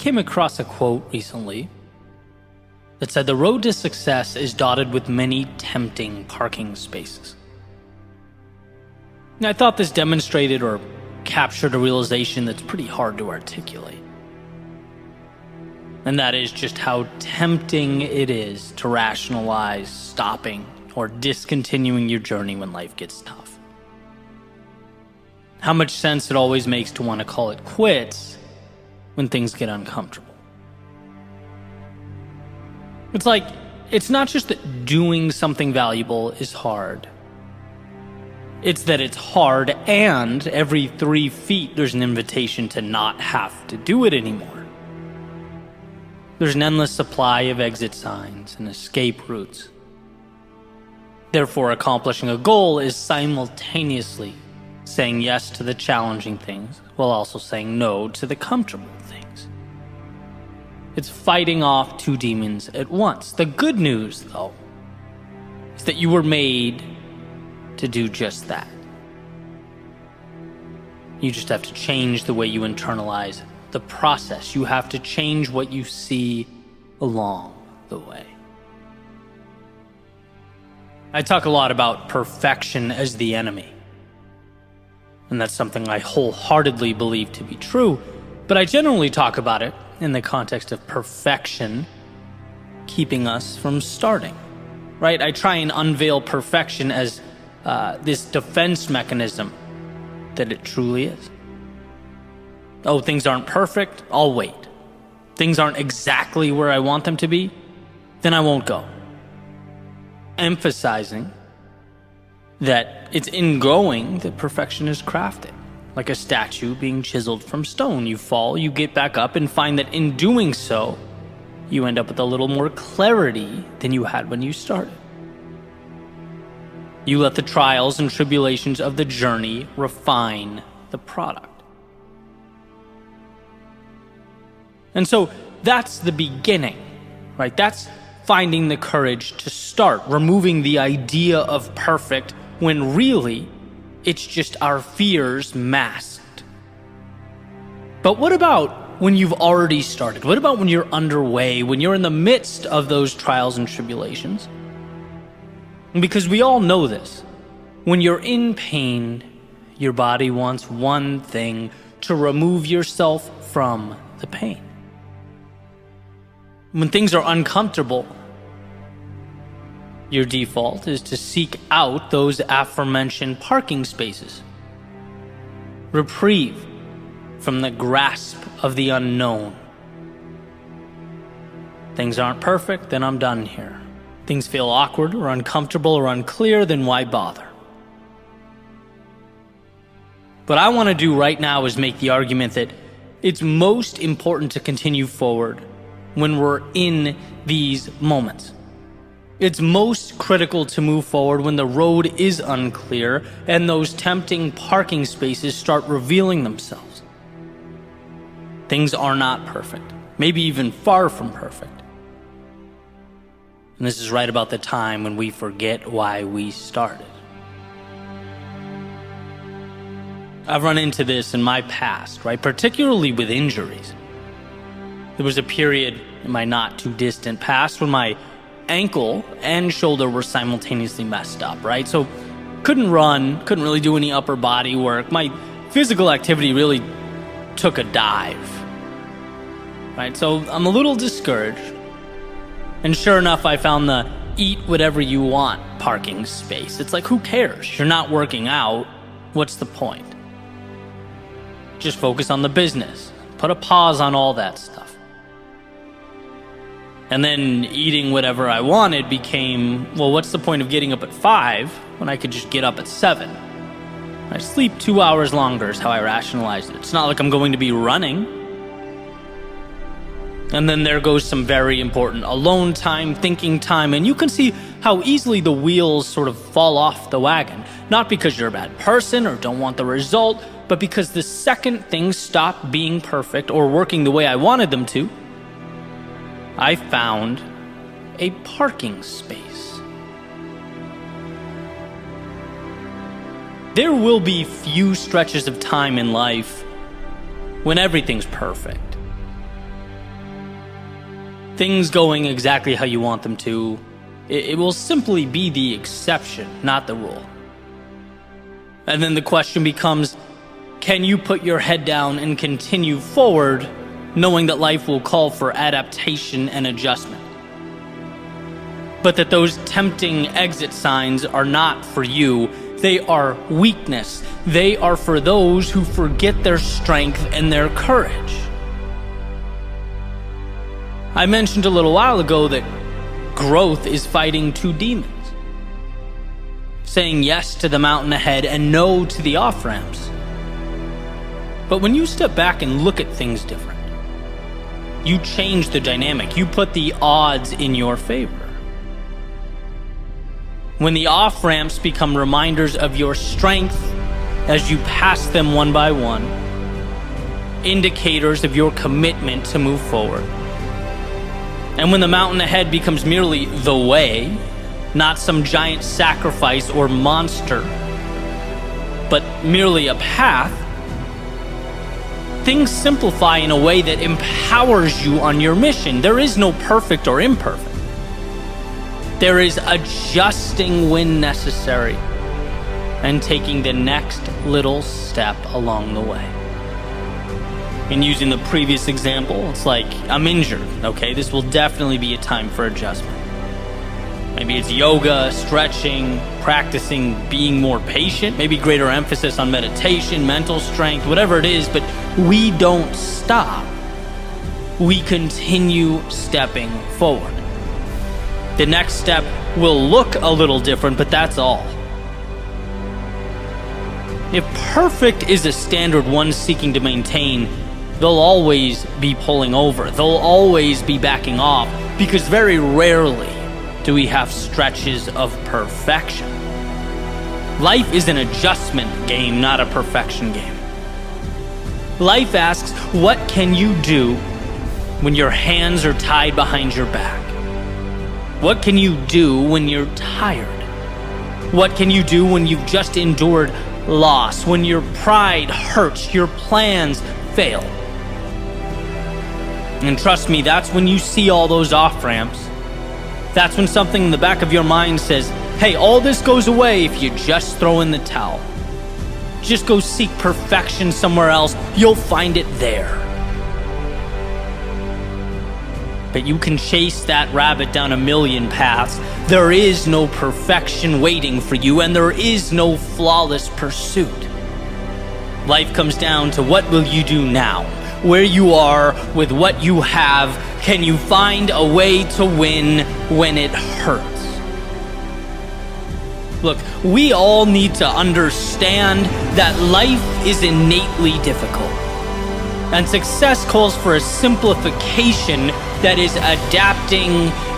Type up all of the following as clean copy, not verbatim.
came across a quote recently that said the road to success is dotted with many tempting parking spaces. And I thought this demonstrated or captured a realization that's pretty hard to articulate. And that is just how tempting it is to rationalize stopping or discontinuing your journey when life gets tough. How much sense it always makes to want to call it quits when things get uncomfortable. It's like, it's not just that doing something valuable is hard. It's that it's hard, and every 3 feet there's an invitation to not have to do it anymore. There's an endless supply of exit signs and escape routes. Therefore, accomplishing a goal is simultaneously saying yes to the challenging things while also saying no to the comfortable things. It's fighting off 2 demons at once. The good news, though, is that you were made to do just that. You just have to change the way you internalize the process. You have to change what you see along the way. I talk a lot about perfection as the enemy. And that's something I wholeheartedly believe to be true, but I generally talk about it in the context of perfection keeping us from starting, right? I try and unveil perfection as this defense mechanism that it truly is. Oh, things aren't perfect, I'll wait. Things aren't exactly where I want them to be, then I won't go. Emphasizing that it's in going that perfection is crafted. Like a statue being chiseled from stone. You fall, you get back up, and find that in doing so, you end up with a little more clarity than you had when you started. You let the trials and tribulations of the journey refine the product. And so that's the beginning, right? That's finding the courage to start, removing the idea of perfect when really it's just our fears masked. But what about when you've already started? What about when you're underway, when you're in the midst of those trials and tribulations? Because we all know this. When you're in pain, your body wants one thing: to remove yourself from the pain. When things are uncomfortable, your default is to seek out those aforementioned parking spaces. Reprieve from the grasp of the unknown. Things aren't perfect, then I'm done here. Things feel awkward or uncomfortable or unclear, then why bother? What I want to do right now is make the argument that it's most important to continue forward when we're in these moments. It's most critical to move forward when the road is unclear and those tempting parking spaces start revealing themselves. Things are not perfect, maybe even far from perfect. And this is right about the time when we forget why we started. I've run into this in my past, right? Particularly with injuries. There was a period in my not too distant past when my ankle and shoulder were simultaneously messed up, right? So couldn't run, couldn't really do any upper body work. My physical activity really took a dive, right? So I'm a little discouraged. And sure enough, I found the eat whatever you want parking space. It's like, who cares? You're not working out. What's the point? Just focus on the business. Put a pause on all that stuff. And then eating whatever I wanted became, well, what's the point of getting up at 5 when I could just get up at 7? I sleep 2 hours longer is how I rationalized it. It's not like I'm going to be running. And then there goes some very important alone time, thinking time, and you can see how easily the wheels sort of fall off the wagon. Not because you're a bad person or don't want the result, but because the second things stop being perfect or working the way I wanted them to, I found a parking space. There will be few stretches of time in life when everything's perfect. things going exactly how you want them to, it will simply be the exception, not the rule. And then the question becomes, can you put your head down and continue forward, knowing that life will call for adaptation and adjustment? But that those tempting exit signs are not for you. They are weakness. They are for those who forget their strength and their courage. I mentioned a little while ago that growth is fighting two demons. Saying yes to the mountain ahead and no to the off-ramps. But when you step back and look at things different, you change the dynamic. You put the odds in your favor. When the off-ramps become reminders of your strength as you pass them one by one, indicators of your commitment to move forward. And when the mountain ahead becomes merely the way, not some giant sacrifice or monster, but merely a path, things simplify in a way that empowers you on your mission. There is no perfect or imperfect. There is adjusting when necessary and taking the next little step along the way. And using the previous example, it's like, I'm injured, okay? This will definitely be a time for adjustment. Maybe it's yoga, stretching, practicing being more patient, maybe greater emphasis on meditation, mental strength, whatever it is, but we don't stop. We continue stepping forward. The next step will look a little different, but that's all. If perfect is a standard one's seeking to maintain, they'll always be pulling over. They'll always be backing off, because very rarely do we have stretches of perfection. Life is an adjustment game, not a perfection game. Life asks, what can you do when your hands are tied behind your back? What can you do when you're tired? What can you do when you've just endured loss, when your pride hurts, your plans fail? And trust me, that's when you see all those off-ramps. That's when something in the back of your mind says, hey, all this goes away if you just throw in the towel. Just go seek perfection somewhere else. You'll find it there. But you can chase that rabbit down a million paths. There is no perfection waiting for you, and there is no flawless pursuit. Life comes down to, what will you do now? Where you are, with what you have, can you find a way to win when it hurts? Look, we all need to understand that life is innately difficult. And success calls for a simplification that is adapting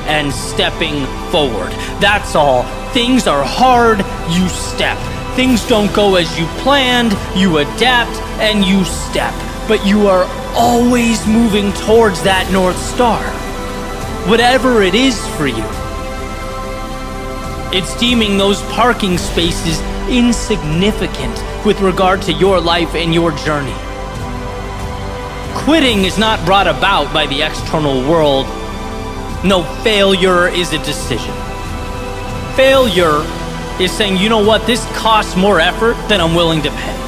and stepping forward. That's all. Things are hard, you step. Things don't go as you planned, you adapt and you step. But you are always moving towards that North Star, whatever it is for you. It's deeming those parking spaces insignificant with regard to your life and your journey. Quitting is not brought about by the external world. No, failure is a decision. Failure is saying, you know what, this costs more effort than I'm willing to pay.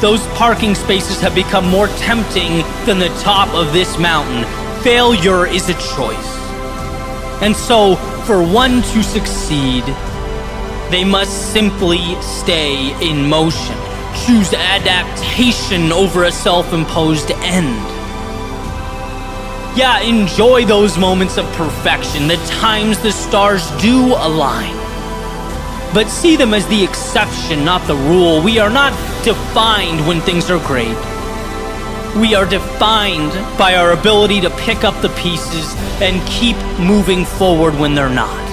Those parking spaces have become more tempting than the top of this mountain. Failure is a choice. And so, for one to succeed, they must simply stay in motion. Choose adaptation over a self-imposed end. Yeah, enjoy those moments of perfection, the times the stars do align. But see them as the exception, not the rule. We are not defined when things are great. We are defined by our ability to pick up the pieces and keep moving forward when they're not.